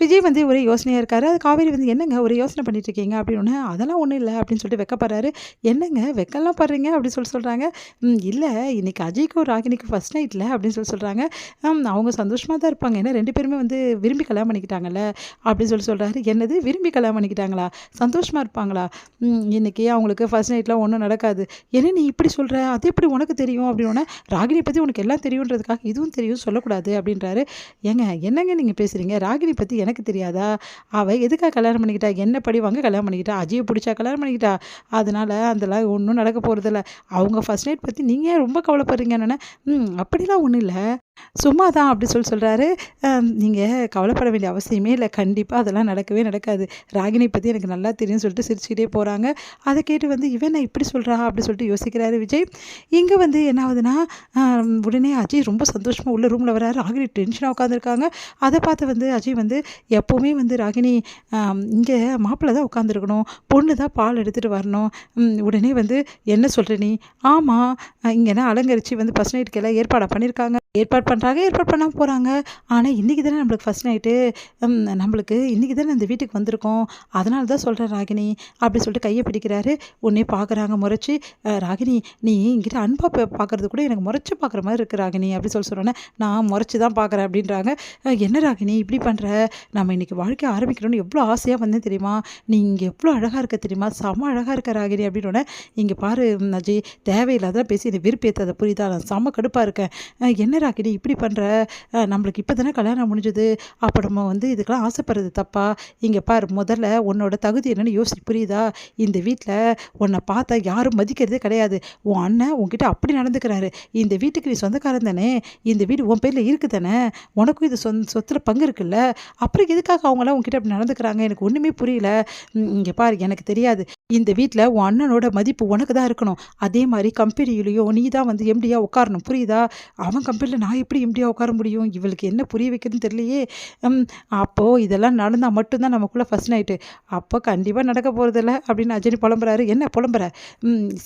விஜய் வந்து ஒரே யோசனையா இருக்காரு. அது காவேரி வந்து என்னங்க ஒரு யோசனை பண்ணிட்டு இருக்கீங்க அப்படின்னோனே, அதெல்லாம் ஒண்ணும் இல்ல அப்படின்னு சொல்லிட்டு வெட்கப்படுறாரு. என்னங்க வெட்கம்லாம் படுறீங்க அப்படின்னு சொல்றாங்க. இல்ல இன்னைக்கு அஜய்க்கும் ராகினிக்கும் ஃபர்ஸ்ட் நைட்ல அப்படின்னு சொல்றாங்க. அவங்க சந்தோஷமா தான் இருப்பாங்க. ஏன்னா 2 பேருமே வந்து விரும்பி கல்யாணம் பண்ணிக்கிட்டாங்கல்ல அப்படின்னு சொல்றாரு. என்னது விரும்பி கல்யாணம் பண்ணிக்கிட்டாங்களா? சந்தோஷமா இருப்பாங்களா? இன்னைக்கு அவங்களுக்கு ஃபர்ஸ்ட் நைட்லாம் ஒண்ணும் நடக்காது. என்ன நீ இப்படி சொல்ற? அது எப்படி உனக்கு தெரியும்? அப்படின்னோனே, ராகினி பத்தி உனக்கு எல்லாம் தெரியுன்றதுக்காக இதுவும் தெரியும் சொல்லக்கூடாது அப்படின்றாரு. ஏங்க என்னங்க நீங்க பேசுறீங்க? ராகினி பத்தி எனக்கு தெரியாதா? அவ எதுக்காக கல்யாணம் பண்ணிக்கிட்டா? என்ன பழி வாங்க கல்யாணம் பண்ணிக்கிட்டா? அஜய புடிச்சா கல்யாணம் பண்ணிக்கிட்டா? அதனால அதெல்லாம் ஒண்ணும் நடக்க போறதில்ல. அவங்க ஃபர்ஸ்ட் நைட் பத்தி நீங்க ஏன் ரொம்ப கவலைப்படுறீங்கன்னோனே, அப்படிலாம் ஒண்ணும் இல்ல. சும்மா தான் அப்படி சொல்றாரு. நீங்க கவலைப்பட வேண்டிய அவசியமே இல்ல. கண்டிப்பா அதெல்லாம் நடக்கவே நடக்காது. ராகினி பத்தி எனக்கு நல்லா தெரியும்னு சொல்லிட்டு சிரிச்சுக்கிட்டே போறாங்க. அத கேட்டு வந்து இவன் என்ன இப்படி சொல்றா? அப்படி சொல்லிட்டு யோசிக்கிறாரு விஜய். இங்க வந்து என்ன ஆகுதுன்னா, உடனே அஜய் ரொம்ப சந்தோஷமா உள்ள ரூம்ல வராரு. ராகினி டென்ஷனா உட்காந்துருக்காங்க. அத பார்த்து வந்து அஜய் வந்து எப்பவுமே வந்து ராகினி இங்க மாப்பிள்ளை தான் உட்காந்துருக்கணும். பொண்ணு தான் பால் எடுத்துட்டு வரணும். உடனே வந்து என்ன சொல்ற நீ? ஆமா இங்கன்னா அலங்கரிச்சு வந்து ஃபர்ஸ்ட் நைட்டுக்கு எல்லாம் ஏற்பாடா பண்ணியிருக்காங்க. ஏற்பாடு பண்ணுறாங்க, ஏற்பாடு பண்ணாம போகிறாங்க. ஆனால் இன்றைக்கி தானே நம்மளுக்கு ஃபர்ஸ்ட் நைட்டு. நம்மளுக்கு இன்றைக்கி தானே இந்த வீட்டுக்கு வந்திருக்கோம். அதனால தான் சொல்கிறேன் ராகினி அப்படி சொல்லிட்டு கையை பிடிக்கிறாரு. உடனே பார்க்குறாங்க முறைச்சி. ராகினி நீ என்கிட்ட அன்பா பார்க்குறது கூட எனக்கு முறைச்சி பார்க்குற மாதிரி இருக்குது ராகினி அப்படி சொல்கிறோன்னே, நான் முறைச்சி தான் பார்க்குறேன் அப்படின்றாங்க. என்ன ராகினி இப்படி பண்ணுற? நம்ம இன்றைக்கி வாழ்க்கை ஆரம்பிக்கணும்னு எவ்வளோ ஆசையாக வந்தேன் தெரியுமா? நீ இங்கே எவ்வளோ அழகாக இருக்க தெரியுமா? செம்ம அழகாக இருக்க ராகினி அப்படின்னோடனே, இங்கே பாரு அஜய் தேவையில்லாத பேசி என்னை விருப்பேற்றாத புரியுதா? நான் செம்ம கடுப்பாக இருக்கேன். என்ன ராகினி இப்படி பண்ணுற? நம்மளுக்கு இப்போ தானே கல்யாணம் முடிஞ்சது. அப்போ நம்ம வந்து இதுக்கெல்லாம் ஆசைப்படுறது தப்பா? இங்கே பார் முதல்ல உன்னோட தகுதி என்னன்னு யோசி புரியுதா? இந்த வீட்டில் உன்னை பார்த்தா யாரும் மதிக்கிறதே கிடையாது. உன் அண்ணன் உன்கிட்ட அப்படி நடந்துக்கிறாரு. இந்த வீட்டுக்கு நீ சொந்தக்காரன் தானே? இந்த வீடு உன் பேரில் இருக்கு தானே? உனக்கும் இது சொத்தில் பங்கு இருக்குல்ல? அப்புறம் எதுக்காக அவங்களாம் உன்கிட்ட அப்படி நடந்துக்கிறாங்க? எனக்கு ஒன்றுமே புரியல. இங்கே பார் எனக்கு தெரியாது. இந்த வீட்டில் உன் அண்ணனோட மதிப்பு உனக்கு தான் இருக்கணும். அதே மாதிரி கம்பெனியிலையும் நீ தான் வந்து எம்டியாக உட்காரணும் புரியுதா? அவன் கம்பெனியில் நான் எப்படி எம்டியாக உட்கார முடியும்? இவளுக்கு என்ன புரிய வைக்கிறதுன்னு தெரியலையே. அப்போது இதெல்லாம் நடந்தால் மட்டும்தான் நமக்குள்ளே ஃபர்ஸ்ட் நைட்டு. அப்போ கண்டிப்பாக நடக்க போகிறதில்ல அப்படின்னு அஜய் புலம்புறாரு. என்ன புலம்புற?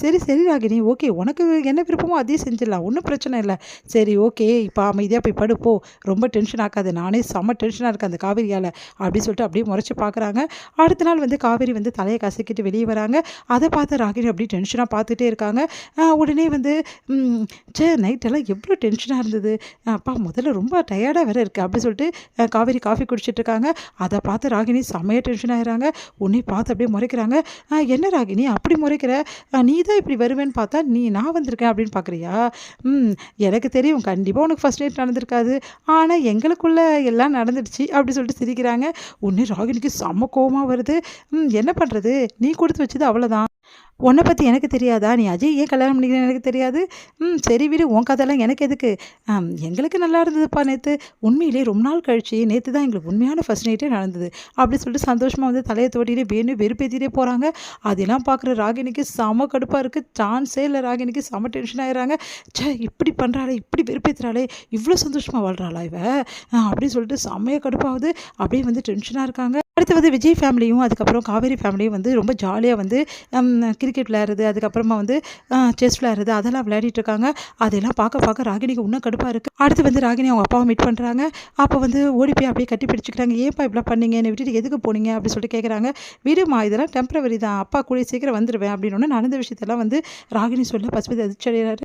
சரி சரி ராகினி ஓகே உனக்கு என்ன விருப்பமோ அதையும் செஞ்சிடலாம். ஒன்றும் பிரச்சனை இல்லை. சரி ஓகே இப்போ அமைதியாக போய் படுப்போ. ரொம்ப டென்ஷன் ஆக்காது. நானே செம்ம டென்ஷனாக இருக்கேன் அந்த காவேரியால் அப்படி சொல்லிட்டு அப்படியே முறைச்சி பார்க்குறாங்க. அடுத்த நாள் வந்து காவேரி வந்து தலையை கசக்கிட்டு வெளியே வராங்க. அதை பார்த்து ராகினி அப்படியே டென்ஷனாக பார்த்துட்டே இருக்காங்க. உடனே வந்து நைட்டெல்லாம் எவ்வளோ டென்ஷனாக இருந்தது. அப்பா முதல்ல ரொம்ப டயர்டாக வேறு இருக்குது அப்படி சொல்லிட்டு காவேரி காஃபி குடிச்சிட்டு இருக்காங்க. அதை பார்த்து ராகினி செம்மையாக டென்ஷன் ஆகிறாங்க. உன்னை பார்த்து அப்படியே முறைக்கிறாங்க. என்ன ராகினி அப்படி முறைக்கிற? நீ தான் இப்படி வருவேன்னு பார்த்தா நான் வந்திருக்கேன் அப்படின்னு பார்க்குறியா? எனக்கு தெரியும் கண்டிப்பாக உனக்கு ஃபர்ஸ்ட் நைட் நடந்திருக்காது. ஆனால் எங்களுக்குள்ளே எல்லாம் நடந்துடுச்சு அப்படி சொல்லிட்டு சிரிக்கிறாங்க. உடனே ராகினிக்கு செம்ம கோவமாக வருது. என்ன பண்ணுறது? நீ கொடுத்து வச்சது அவ்வளோதான். உன்னை பற்றி எனக்கு தெரியாதா? நீ அஜய் ஏன் கல்யாணம் பண்ணிக்கிறேன்னு எனக்கு தெரியாது. சரி விடு உன் கதைலாம் எனக்கு எதுக்கு? எங்களுக்கு நல்லா இருந்ததுப்பா நேற்று. உண்மையிலே ரொம்ப நாள் கழிச்சு நேற்று தான் எங்களுக்கு உண்மையான ஃபர்ஸ்ட் நைட்டே நடந்தது அப்படி சொல்லிட்டு சந்தோஷமாக வந்து தலையை தோட்டிகிட்டே வேணும் வெறுப்பேற்றிட்டே போகிறாங்க. அதெல்லாம் பார்க்குற ராகினிக்கு செம கடுப்பாக இருக்குது. சான்ஸே இல்லை. ராகினிக்கு செம டென்ஷன் ஆகிறாங்க. இப்படி பண்ணுறாளே இப்படி வெறுப்பேற்றுறாளே இவ்வளோ சந்தோஷமாக வாழ்கிறாளா இவ அப்படின்னு சொல்லிட்டு செம்மையாக கடுப்பாகுது. அப்படியே வந்து டென்ஷனாக இருக்காங்க. அடுத்து வந்து விஜய் ஃபேமிலியும் அதுக்கப்புறம் காவேரி ஃபேமிலியும் வந்து ரொம்ப ஜாலியாக வந்து கிரிக்கெட் விளையாடுறது அதுக்கப்புறமா வந்து செஸ் விளையாடுறது அதெல்லாம் விளையாடிட்டு இருக்காங்க. அதெல்லாம் பார்க்க ராகினிக்கு இன்னும் கடுப்பாக இருக்குது. அடுத்து வந்து ராகினி அவங்க அப்பாவை மீட் பண்ணுறாங்க. அப்போ வந்து ஓடி போய் அப்படியே கட்டி பிடிச்சிக்கிறாங்க. ஏன்ப்பா இப்படிலாம் பண்ணீங்க? என்னை விட்டுட்டு எதுக்கு போனீங்க அப்படி சொல்லிட்டு கேட்குறாங்க. விடுமா இதெல்லாம் டெம்பரவரி தான். அப்பா கூடிய சீக்கிரம் வந்துடுவேன் அப்படின்னு நடந்த விஷயத்தெல்லாம் வந்து ராகினி சொல்ல பசுபதி அதிர்ச்சி அடைகிறாரு.